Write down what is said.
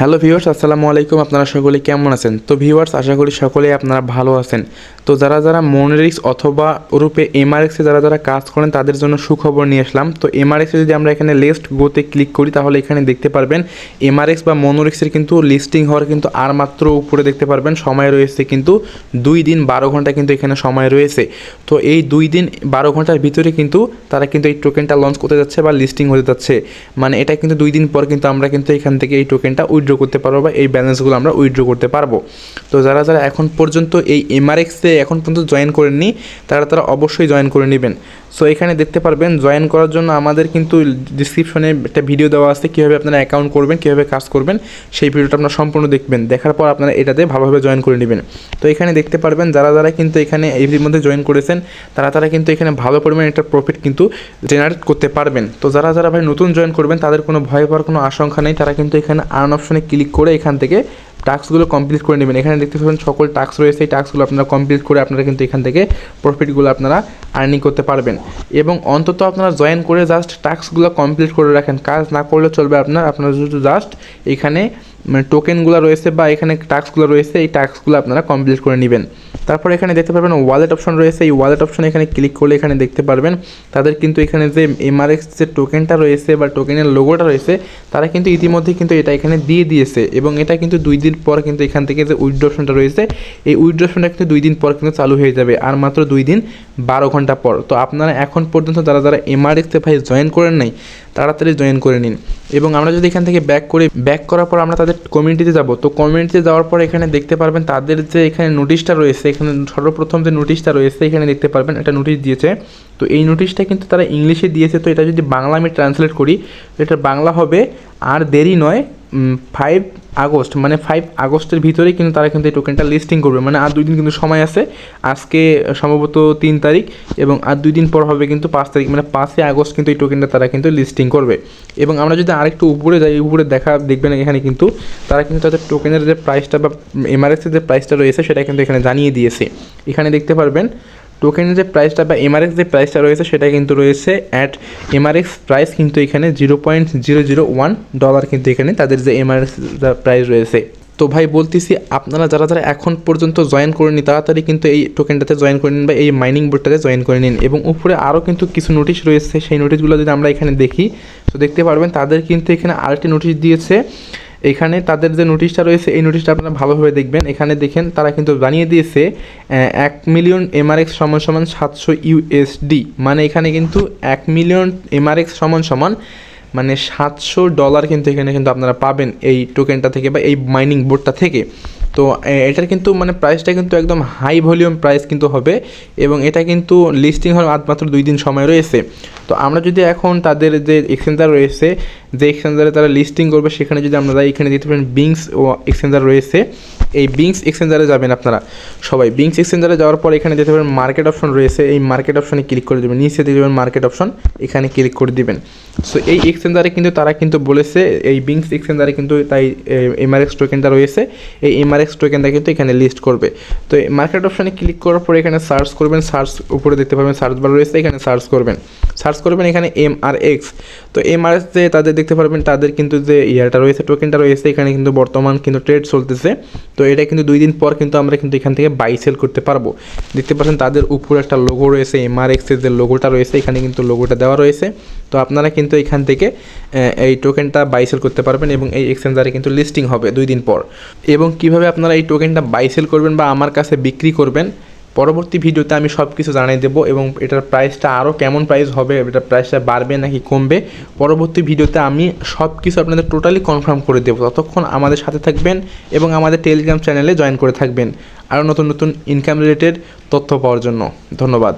Hello viewers, আসসালামু আলাইকুম। আপনারা সকলে কেমন আছেন? তো ভিউয়ার্স, আশা করি সকলেই আপনারা ভালো আছেন। তো যারা মনিরিক্স অথবা ওরূপে এমআরএক্সে যারা কাজ করেন তাদের জন্য সুখবর নিয়ে আসলাম। তো এমআরএক্সে যদি আমরা এখানে লিস্ট গোতে ক্লিক করি তাহলে এখানে দেখতে পারবেন এমআরএক্স বা মনোরিক্সের কিন্তু লিস্টিং হওয়ার কিন্তু আর মাত্র উপরে দেখতে পারবেন সময় রয়েছে কিন্তু 2 দিন 12 ঘন্টা কিন্তু এখানে সময় রয়েছে। তো এই 2 দিন 12 ঘন্টার ভিতরে কিন্তু তারা কিন্তু এই টোকেনটা লঞ্চ করতে যাচ্ছে বা লিস্টিং হতে যাচ্ছে। মানে এটা কিন্তু 2 দিন পর কিন্তু আমরা কিন্তু এখান থেকে এই টোকেনটা উইথড্র করতে পারবো বা এই ব্যালেন্সগুলো আমরা উইথড্র করতে পারবো। তো যারা এখন পর্যন্ত এই এমআরএক্সে এখন পর্যন্ত জয়েন করেননি তারা অবশ্যই জয়েন করে নেবেন। সো এখানে দেখতে পারবেন জয়েন করার জন্য আমাদের কিন্তু ডিসক্রিপশনে একটা ভিডিও দেওয়া আছে কীভাবে আপনারা অ্যাকাউন্ট করবেন, কীভাবে কাজ করবেন, সেই ভিডিওটা আপনারা সম্পূর্ণ দেখবেন। দেখার পর আপনারা এটাতে ভালোভাবে জয়েন করে নেবেন। তো এখানে দেখতে পারবেন যারা কিন্তু এখানে এর মধ্যে জয়েন করেছেন তারা কিন্তু এখানে ভালো পরিমাণে একটা প্রফিট কিন্তু জেনারেট করতে পারবেন। তো যারা ভাই নতুন জয়েন করবেন তাদের কোনো ভয় পাওয়ার কোনো আশঙ্কা নেই। তারা কিন্তু এখানে আর্ন অপশনে ক্লিক করে এখান থেকে টাস্কগুলো কমপ্লিট করে নেবেন। এখানে দেখতে পাবেন সকল টাস্ক রয়েছে, এই টাস্কগুলো আপনারা কমপ্লিট করে আপনারা কিন্তু এখান থেকে প্রফিটগুলো আপনারা আর্নিং করতে পারবেন। এবং অন্তত আপনারা জয়েন করে জাস্ট টাস্কগুলো কমপ্লিট করে রাখেন, কাজ না করলে চলবে। আপনারা যদি জাস্ট এখানে টোকেনগুলো রয়েছে বা এখানে টাস্কগুলো রয়েছে এই টাস্কগুলো আপনারা কমপ্লিট করে নেবেন। তারপর এখানে দেখতে পারবেন ওয়ালেট অপশন রয়েছে, এই ওয়ালেট অপশনে এখানে ক্লিক করলে এখানে দেখতে পারবেন তাদের কিন্তু এখানে যে এমআরএক্স যে টোকেনটা রয়েছে বা টোকেনের লোগোটা রয়েছে তারা কিন্তু ইতিমধ্যে কিন্তু এটা এখানে দিয়ে দিয়েছে। এবং এটা কিন্তু 2 দিন পর কিন্তু এখান থেকে যে উইথড্র অপশনটা রয়েছে এই উইথড্র অপশনটা কিন্তু 2 দিন পর কিন্তু চালু হয়ে যাবে, আর মাত্র 2 দিন 12 ঘন্টা পর। তো আপনারা এখন পর্যন্ত যারা এমআরএক্সে ভাই জয়েন করেন নাই তাড়াতাড়ি জয়েন করে নিন। এবং আমরা যদি এখান থেকে ব্যাক করার পর আমরা তাদের কমিউনিটিতে যাব, তো কমিউনিটিতে যাওয়ার পর এখানে দেখতে পারবেন তাদের যে এখানে নোটিশটা রয়েছে, এখানে সর্বপ্রথম যে নোটিশটা রয়েছে এখানে দেখতে পারবেন একটা নোটিশ দিয়েছে। তো এই নোটিশটা কিন্তু তারা ইংলিশে দিয়েছে। তো এটা যদি বাংলা আমি ট্রান্সলেট করি এটা বাংলা হবে আর দেরি নয় 5 আগস্ট, মানে 5 আগস্টের ভিতরেই কিন্তু তারা কিন্তু এই টোকেনটা লিস্টিং করবে। মানে আর 2 দিন কিন্তু সময় আছে, আজকে সম্ভবত 3 তারিখ এবং আর 2 দিন পর হবে কিন্তু 5 তারিখ, মানে 5 আগস্ট কিন্তু এই টোকেনটা তারা কিন্তু লিস্টিং করবে। এবং আমরা যদি আরেকটু উপরে যাই, উপরে দেখবেন এখানে কিন্তু তারা কিন্তু তাদের টোকেনের যে প্রাইসটা বা এমআরএক্সের যে প্রাইসটা রয়েছে সেটা কিন্তু এখানে জানিয়ে দিয়েছে। এখানে দেখতে পারবেন টোকেনের যে প্রাইসটা বা এমআরএক্স যে প্রাইসটা রয়েছে সেটা কিন্তু রয়েছে এমআরএক্স প্রাইস কিন্তু এখানে $0.001 কিন্তু এখানে তাদের যে এমআরএক্স প্রাইস রয়েছে। তো ভাই বলতেছি আপনারা যারা এখন পর্যন্ত জয়েন করেনি তাড়াতাড়ি কিন্তু এই টোকেনটাতে জয়েন করে নিন বা এই মাইনিং বোর্ডটাতে জয়েন করে নিন। এবং উপরে আরও কিন্তু কিছু নোটিশ রয়েছে, সেই নোটিশগুলো যদি আমরা এখানে দেখি তো দেখতে পারবেন তাদের কিন্তু এখানে আরেকটি নোটিশ দিয়েছে। এখানে তাদের যে নোটিশটা রয়েছে এই নোটিশটা আপনারা ভালোভাবে দেখবেন। এখানে দেখেন তারা কিন্তু জানিয়ে দিয়েছে 1 মিলিয়ন এমআরএক্স সমান 700 ইউএসডি, মানে এখানে কিন্তু 1 মিলিয়ন এমআরএক্স সমান মানে $700 কিন্তু এখানে কিন্তু আপনারা পাবেন এই টোকেনটা থেকে বা এই মাইনিং বোর্ডটা থেকে। তো এটার কিন্তু মানে প্রাইসটা কিন্তু একদম হাই ভলিউম প্রাইস কিন্তু হবে এবং এটা কিন্তু লিস্টিং হওয়ার মাত্র 2 দিন সময় রয়েছে। তো আমরা যদি এখন তাদের যে এক্সচেঞ্জার রয়েছে, যে এক্সচেঞ্জারে তারা লিস্টিং করবে সেখানে যদি আমরা যাই, এখানে দেখতে পারেন বিংস ও এক্সচেঞ্জার রয়েছে। এই বিংস এক্সচেঞ্জারে যাবেন আপনারা সবাই। বিংস এক্সচেঞ্জারে যাওয়ার পর এখানে দেখতে পারেন মার্কেট অপশন রয়েছে, এই মার্কেট অপশনে ক্লিক করে দেবেন। নিচে দেখবেন মার্কেট অপশন, এখানে ক্লিক করে দিবেন। সো এই এক্সচেঞ্জারে কিন্তু তারা কিন্তু বলেছে এই বিংস এক্সচেঞ্জারে কিন্তু তাই এমআরএক্স টোকেনটা রয়েছে, এই এমআরএক্স টোকেনটা কিন্তু এখানে লিস্ট করবে। তো এই মার্কেট অপশনে ক্লিক করার পর এখানে সার্চ করবেন, সার্চ উপরে দেখতে পাবেন সার্চ বার রয়েছে, এখানে সার্চ করবেন এখানে এমআরএক্স। তো এমআরএক্স যে তাদের দেখতে পারবেন তাদের কিন্তু যে ইয়ারটা রয়েছে টোকেনটা রয়েছে এখানে কিন্তু বর্তমান কিন্তু ট্রেড চলতেছে। তো এটা কিন্তু 2 দিন পর কিন্তু আমরা কিন্তু এখান থেকে বাই সেল করতে পারবো। দেখতে পাচ্ছেন তাদের উপরে একটা লোগো রয়েছে, এমআরএক্সের যে লোগোটা রয়েছে এখানে কিন্তু লোগোটা দেওয়া রয়েছে। তো আপনারা কিন্তু এখান থেকে এই টোকেনটা বাই সেল করতে পারবেন এবং এই এক্সচেঞ্জারে কিন্তু লিস্টিং হবে 2 দিন পর। এবং কিভাবে আপনারা এই টোকেনটা বাই সেল করবেন বা আমার কাছে বিক্রি করবেন পরবর্তী ভিডিওতে আমি সব কিছু জানিয়ে দেবো। এবং এটার প্রাইসটা আরও কেমন প্রাইস হবে, এটার প্রাইসটা বাড়বে নাকি কমবে, পরবর্তী ভিডিওতে আমি সব কিছু আপনাদের টোটালি কনফার্ম করে দেবো। ততক্ষণ আমাদের সাথে থাকবেন এবং আমাদের টেলিগ্রাম চ্যানেলে জয়েন করে থাকবেন আরও নতুন ইনকাম রিলেটেড তথ্য পাওয়ার জন্য। ধন্যবাদ।